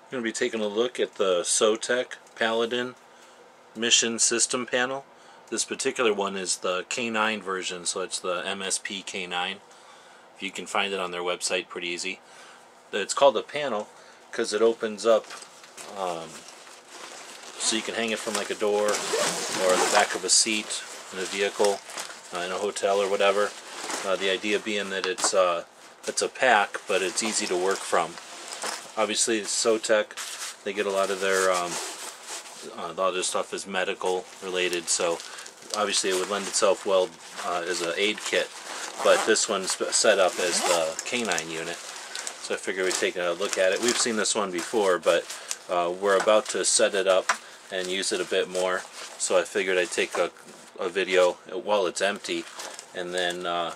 We're going to be taking a look at the SOTEC Paladin Mission System panel. This particular one is the K9 version, so it's the MSP K9. You can find it on their website pretty easy. It's called a panel because it opens up so you can hang it from like a door or the back of a seat in a vehicle, in a hotel or whatever. The idea being that it's a pack, but it's easy to work from. Obviously, SOTEC, they get a lot of their stuff is medical related, so obviously it would lend itself well as an aid kit. But this one's set up as the Canine unit, so I figured we'd take a look at it. We've seen this one before, but we're about to set it up and use it a bit more, so I figured I'd take a video while it's empty, and then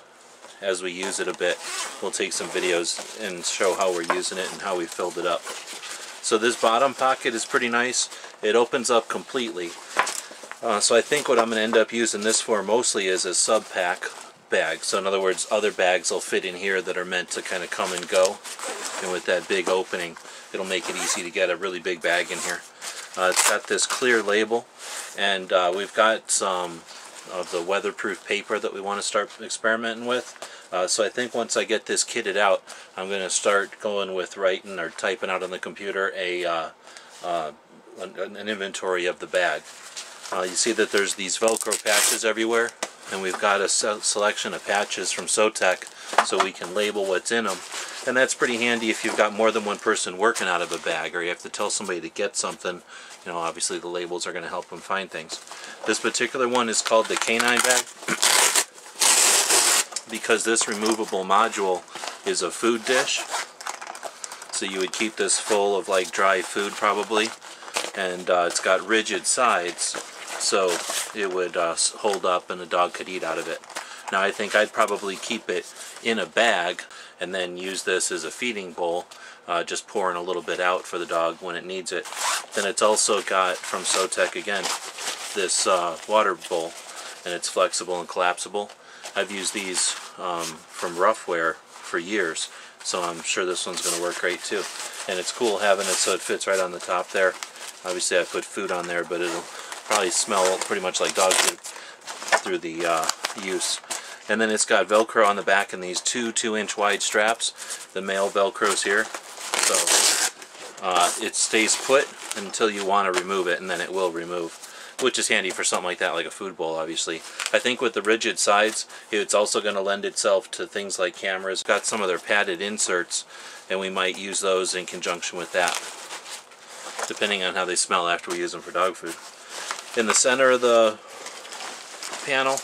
as we use it a bit, we'll take some videos and show how we're using it and how we filled it up. So this bottom pocket is pretty nice. It opens up completely. So I think what I'm going to end up using this for mostly is a sub-pack bag. So in other words, other bags will fit in here that are meant to kind of come and go. And with that big opening, it'll make it easy to get a really big bag in here. It's got this clear label, and we've got some of the weatherproof paper that we want to start experimenting with. So I think once I get this kitted out, I'm going to start going with writing or typing out on the computer an inventory of the bag. You see that there's these Velcro patches everywhere, and we've got a selection of patches from SOTEC so we can label what's in them. And that's pretty handy if you've got more than one person working out of a bag, or you have to tell somebody to get something. You know, obviously the labels are going to help them find things. This particular one is called the K9 bag because this removable module is a food dish. So you would keep this full of like dry food probably, and it's got rigid sides, so it would hold up and the dog could eat out of it. Now I think I'd probably keep it in a bag and then use this as a feeding bowl, just pouring a little bit out for the dog when it needs it. Then it's also got, from SOTEC again, this water bowl, and it's flexible and collapsible. I've used these from Roughwear for years, so I'm sure this one's going to work great too. And it's cool having it so it fits right on the top there. Obviously I put food on there, but it'll probably smell pretty much like dog food through the use. And then it's got Velcro on the back and these two 2-inch wide straps. The male Velcro's here, so it stays put until you want to remove it, and then it will remove, which is handy for something like that, like a food bowl obviously. I think with the rigid sides, it's also going to lend itself to things like cameras. Got some of their padded inserts, and we might use those in conjunction with that, depending on how they smell after we use them for dog food. In the center of the panel,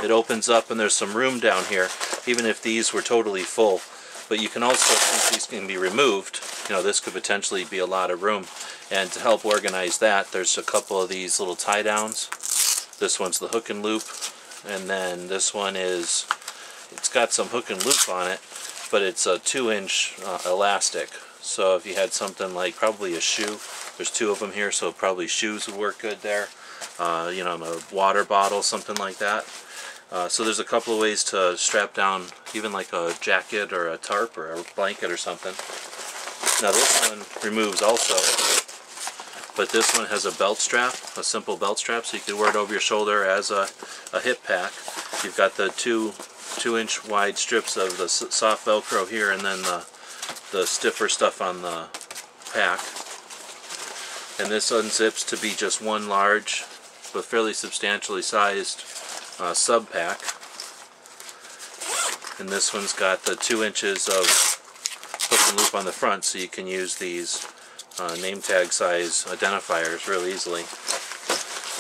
it opens up and there's some room down here, even if these were totally full. But you can also, since these can be removed, you know, this could potentially be a lot of room. And to help organize that, there's a couple of these little tie downs. This one's the hook and loop, and then this one is, it's got some hook and loop on it, but it's a 2-inch elastic. So if you had something like probably a shoe, there's two of them here, so probably shoes would work good there. You know, a water bottle, something like that. So there's a couple of ways to strap down even like a jacket or a tarp or a blanket or something. Now this one removes also, but this one has a belt strap, a simple belt strap, so you can wear it over your shoulder as a hip pack. You've got the 2-inch wide strips of the soft Velcro here, and then the stiffer stuff on the pack. And this unzips to be just one large but fairly substantially sized sub pack. And this one's got the 2 inches of hook and loop on the front, so you can use these name tag size identifiers real easily.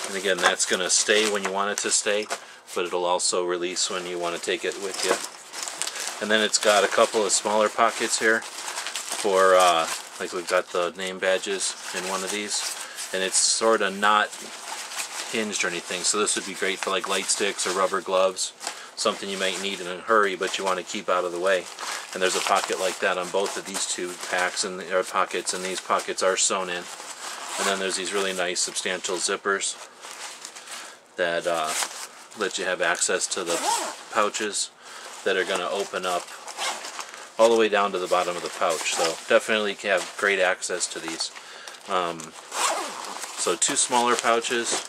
And again, that's going to stay when you want it to stay, but it'll also release when you want to take it with you. And then it's got a couple of smaller pockets here for like we've got the name badges in one of these, and it's sort of not hinged or anything, so this would be great for like light sticks or rubber gloves, something you might need in a hurry but you want to keep out of the way. And there's a pocket like that on both of these two packs and pockets, and these pockets are sewn in. And then there's these really nice substantial zippers that let you have access to the pouches that are going to open up all the way down to the bottom of the pouch. So definitely can have great access to these. So 2 smaller pouches,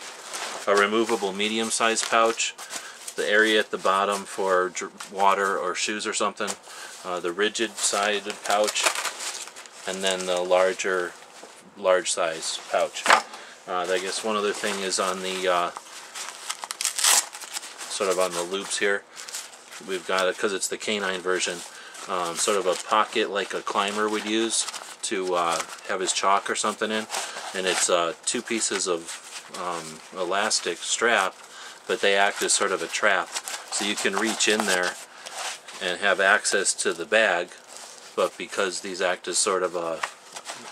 a removable medium-sized pouch, the area at the bottom for water or shoes or something, the rigid-sided pouch, and then the large size pouch. I guess one other thing is on the sort of on the loops here. We've got it, because it's the Canine version, sort of a pocket like a climber would use to have his chalk or something in, and it's 2 pieces of elastic strap, but they act as sort of a trap, so you can reach in there and have access to the bag, but because these act as sort of a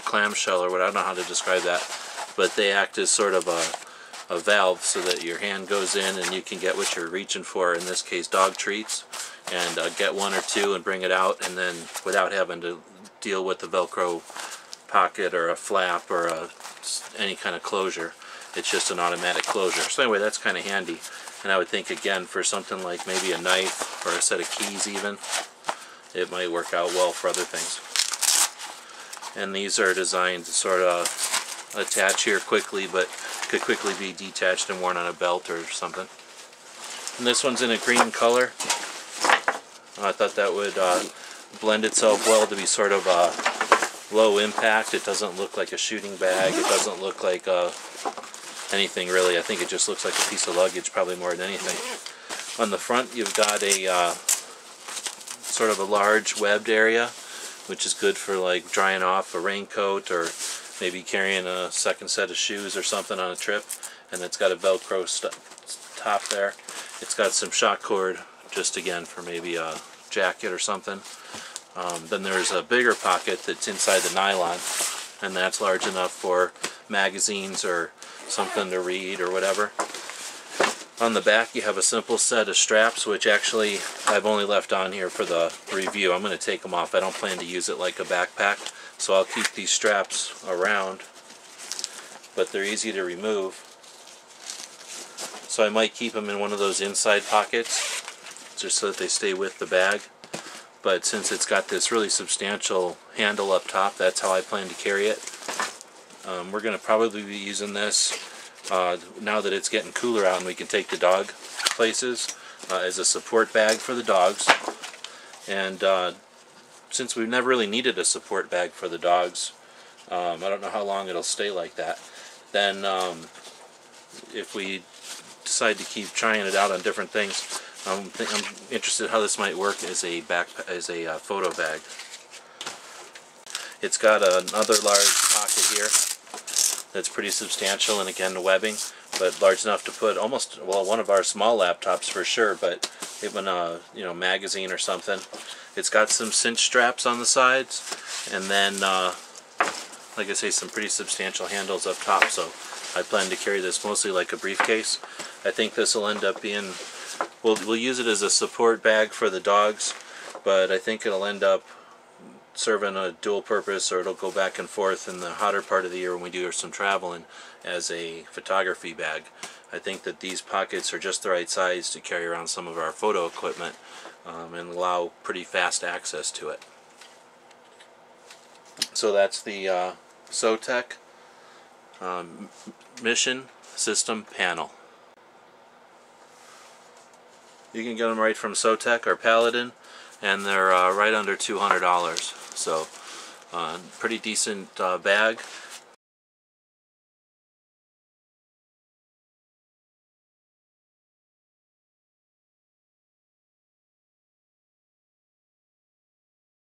clamshell or what, I don't know how to describe that, but they act as sort of a valve so that your hand goes in and you can get what you're reaching for, in this case dog treats, and get 1 or 2 and bring it out, and then without having to deal with the Velcro pocket or a flap or any kind of closure. It's just an automatic closure. So anyway, that's kind of handy, and I would think again for something like maybe a knife or a set of keys even, it might work out well for other things. And these are designed to sort of attach here quickly, but could quickly be detached and worn on a belt or something. And this one's in a green color. I thought that would blend itself well to be sort of low impact. It doesn't look like a shooting bag. It doesn't look like anything really. I think it just looks like a piece of luggage, probably more than anything. On the front you've got a sort of a large webbed area, which is good for like drying off a raincoat or maybe carrying a second set of shoes or something on a trip. And it's got a Velcro top there. It's got some shock cord, just again for maybe a jacket or something. Then there's a bigger pocket that's inside the nylon, and that's large enough for magazines or something to read or whatever. On the back you have a simple set of straps, which actually I've only left on here for the review. I'm going to take them off. I don't plan to use it like a backpack, so I'll keep these straps around, but they're easy to remove. So I might keep them in one of those inside pockets just so that they stay with the bag. But since it's got this really substantial handle up top, that's how I plan to carry it. We're going to probably be using this now that it's getting cooler out and we can take the dog places as a support bag for the dogs. And since we've never really needed a support bag for the dogs, I don't know how long it'll stay like that. Then if we decide to keep trying it out on different things, I'm interested how this might work as a photo bag. It's got another large pocket here that's pretty substantial, and again the webbing, but large enough to put almost, well, one of our small laptops for sure, but even a magazine or something. It's got some cinch straps on the sides, and then like I say, some pretty substantial handles up top. So I plan to carry this mostly like a briefcase. I think this will end up being, we'll use it as a support bag for the dogs, but I think it'll end up serving a dual purpose, or it'll go back and forth in the hotter part of the year when we do some traveling as a photography bag. I think that these pockets are just the right size to carry around some of our photo equipment and allow pretty fast access to it. So that's the SOTEC Mission System Panel. You can get them right from SOTEC or Paladin, and they're right under $200. So pretty decent bag.